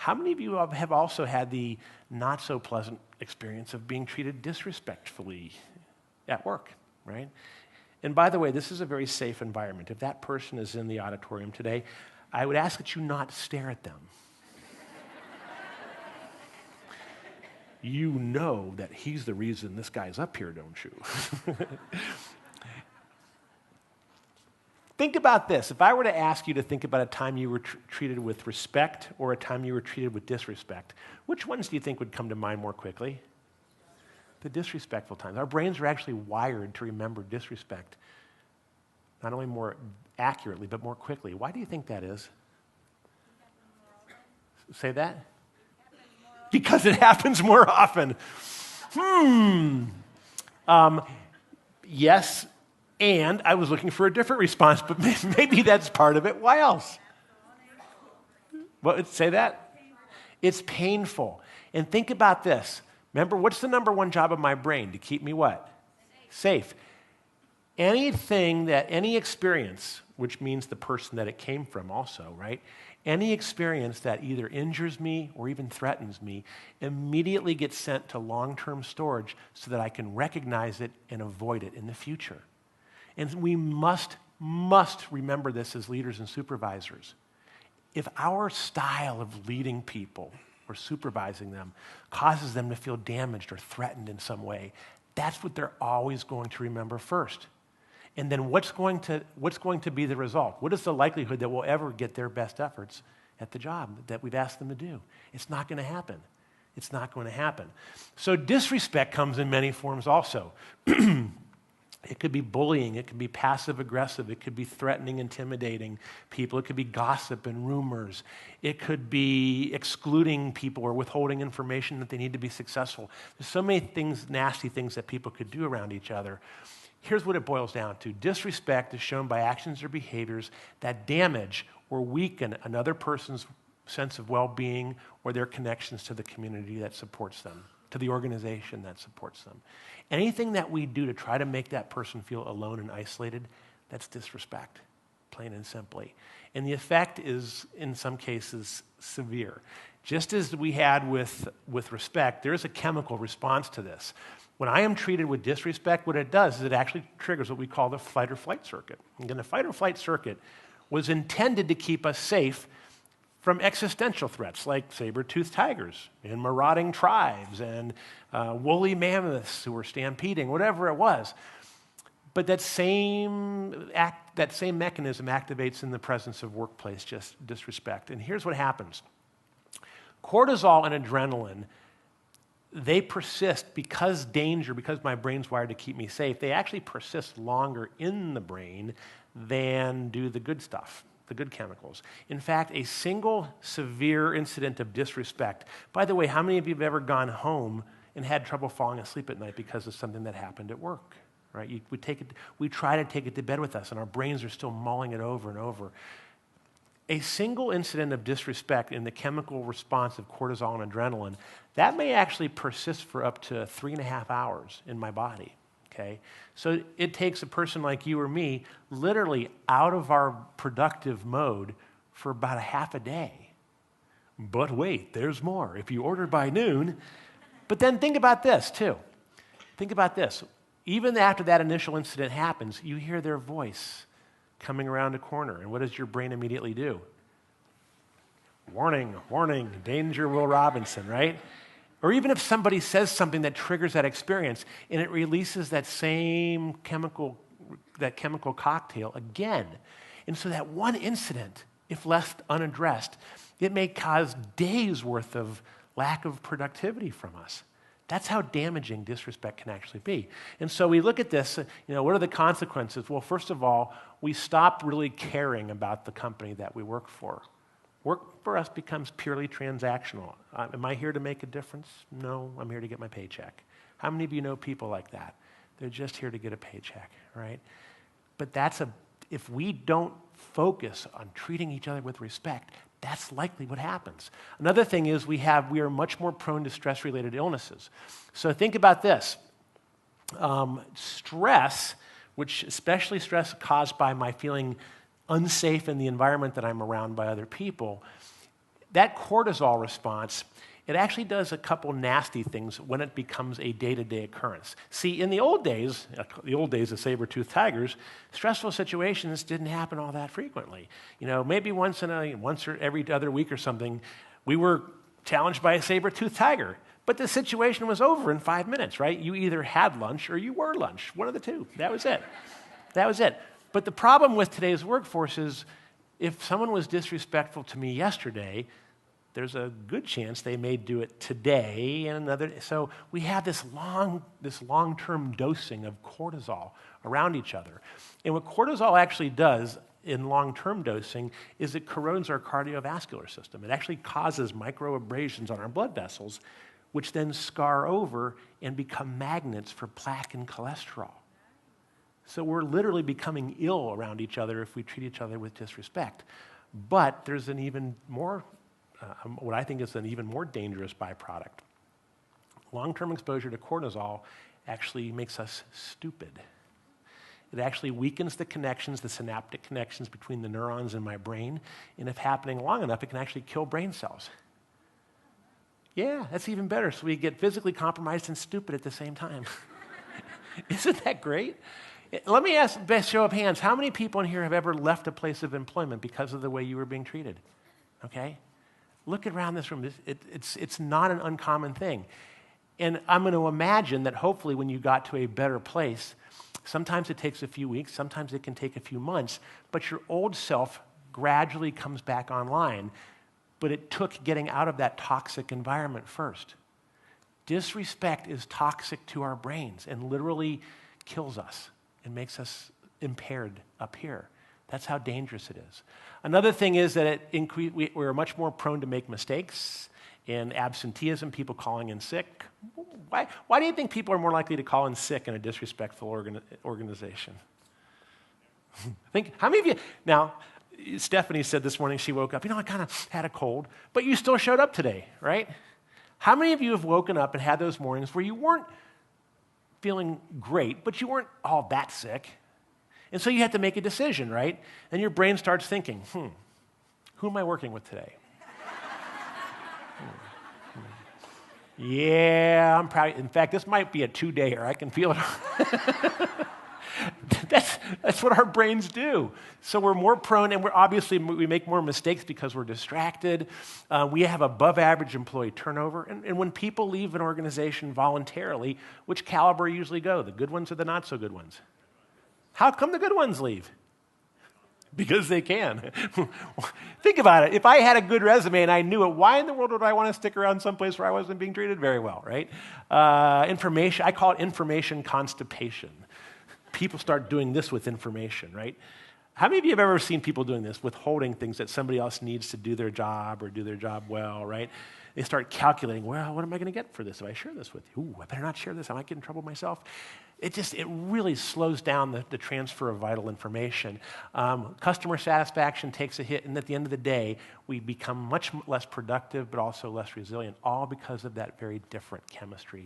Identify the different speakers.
Speaker 1: How many of you have also had the not so pleasant experience of being treated disrespectfully at work, right? And by the way, this is a very safe environment. If that person is in the auditorium today, I would ask that you not stare at them. You know that he's the reason this guy's up here, don't you? Think about this. If I were to ask you to think about a time you were treated with respect or a time you were treated with disrespect, which ones do you think would come to mind more quickly? The disrespectful times. Our brains are actually wired to remember disrespect, not only more accurately, but more quickly. Why do you think that is? Say that? Because it happens more often. Yes, and I was looking for a different response, but maybe that's part of it. Why else? What? Say that? It's painful. And think about this. Remember, what's the number one job of my brain? To keep me what? Safe. Any experience, which means the person that it came from also, right? Any experience that either injures me or even threatens me immediately gets sent to long-term storage so that I can recognize it and avoid it in the future. And we must remember this as leaders and supervisors. If our style of leading people or supervising them causes them to feel damaged or threatened in some way, that's what they're always going to remember first. And then what's going to be the result? What is the likelihood that we'll ever get their best efforts at the job that we've asked them to do? It's not going to happen. It's not going to happen. So disrespect comes in many forms also. It could be bullying. It could be passive-aggressive. It could be threatening, intimidating people. It could be gossip and rumors. It could be excluding people or withholding information that they need to be successful. There's so many things, nasty things that people could do around each other. Here's what it boils down to. Disrespect is shown by actions or behaviors that damage or weaken another person's sense of well-being or their connections to the community that supports them, to the organization that supports them. Anything that we do to try to make that person feel alone and isolated, that's disrespect, plain and simply. And the effect is, in some cases, severe. Just as we had with respect, there is a chemical response to this. When I am treated with disrespect, what it does is it actually triggers what we call the fight or flight circuit. And the fight or flight circuit was intended to keep us safe from existential threats like saber-toothed tigers and marauding tribes and woolly mammoths who were stampeding, whatever it was. But that same mechanism activates in the presence of workplace disrespect. And here's what happens. Cortisol and adrenaline, they persist because my brain's wired to keep me safe, they actually persist longer in the brain than do the good stuff, the good chemicals. In fact, a single severe incident of disrespect. By the way, how many of you have ever gone home and had trouble falling asleep at night because of something that happened at work? Right? We try to take it to bed with us, and our brains are still mulling it over and over. A single incident of disrespect in the chemical response of cortisol and adrenaline, that may actually persist for up to 3.5 hours in my body, okay? So it takes a person like you or me literally out of our productive mode for about a half a day. But wait, there's more. If you order by noon, but then think about this too. Think about this. Even after that initial incident happens, you hear their voice coming around a corner. And what does your brain immediately do? Warning, warning, danger, Will Robinson, right? Or even if somebody says something that triggers that experience and it releases that same chemical cocktail again. And so that one incident, if left unaddressed, it may cause days worth of lack of productivity from us. That's how damaging disrespect can actually be. And so we look at this, what are the consequences? Well, first of all, we stop really caring about the company that we work for. Work for us becomes purely transactional. Am I here to make a difference? No, I'm here to get my paycheck. How many of you know people like that? They're just here to get a paycheck, right? But if we don't focus on treating each other with respect, that's likely what happens. Another thing is we are much more prone to stress-related illnesses. So think about this. Stress, which especially stress caused by my feeling unsafe in the environment that I'm around by other people, that cortisol response, it actually does a couple nasty things when it becomes a day-to-day occurrence. See, in the old days of saber-toothed tigers, stressful situations didn't happen all that frequently. Maybe once or every other week or something, we were challenged by a saber-toothed tiger. But the situation was over in 5 minutes, right? You either had lunch or you were lunch, one of the two. That was it. That was it. But the problem with today's workforce is if someone was disrespectful to me yesterday, there's a good chance they may do it today and another. So we have this long-term dosing of cortisol around each other. And what cortisol actually does in long-term dosing is it corrodes our cardiovascular system. It actually causes microabrasions on our blood vessels, which then scar over and become magnets for plaque and cholesterol. So we're literally becoming ill around each other if we treat each other with disrespect. But there's an even more what I think is an even more dangerous byproduct. Long-term exposure to cortisol actually makes us stupid. It actually weakens the connections, the synaptic connections between the neurons in my brain, and if happening long enough, it can actually kill brain cells. Yeah, that's even better. So we get physically compromised and stupid at the same time. Isn't that great? Let me ask, best show of hands, how many people in here have ever left a place of employment because of the way you were being treated? Okay? Look around this room. It's not an uncommon thing. And I'm going to imagine that hopefully when you got to a better place, sometimes it takes a few weeks, sometimes it can take a few months, but your old self gradually comes back online. But it took getting out of that toxic environment first. Disrespect is toxic to our brains and literally kills us and makes us impaired up here. That's how dangerous it is. Another thing is that we're much more prone to make mistakes and absenteeism, people calling in sick. Why do you think people are more likely to call in sick in a disrespectful organization? How many of you, now, Stephanie said this morning she woke up, I kind of had a cold, but you still showed up today, right? How many of you have woken up and had those mornings where you weren't feeling great, but you weren't all that sick? And so you had to make a decision, right? And your brain starts thinking, who am I working with today? Yeah, I'm probably, in fact, this might be a 2-dayer. I can feel it. That's what our brains do. So we're more prone, and we make more mistakes because we're distracted. We have above average employee turnover. And when people leave an organization voluntarily, which caliber usually go? The good ones or the not so good ones? How come the good ones leave? Because they can. Think about it. If I had a good resume and I knew it, why in the world would I want to stick around someplace where I wasn't being treated very well, right? I call it information constipation. People start doing this with information, right? How many of you have ever seen people doing this, withholding things that somebody else needs to do their job or do their job well, right? They start calculating, well, what am I going to get for this if I share this with you? Ooh, I better not share this. I might get in trouble myself. It really slows down the transfer of vital information. Customer satisfaction takes a hit, and at the end of the day, we become much less productive, but also less resilient, all because of that very different chemistry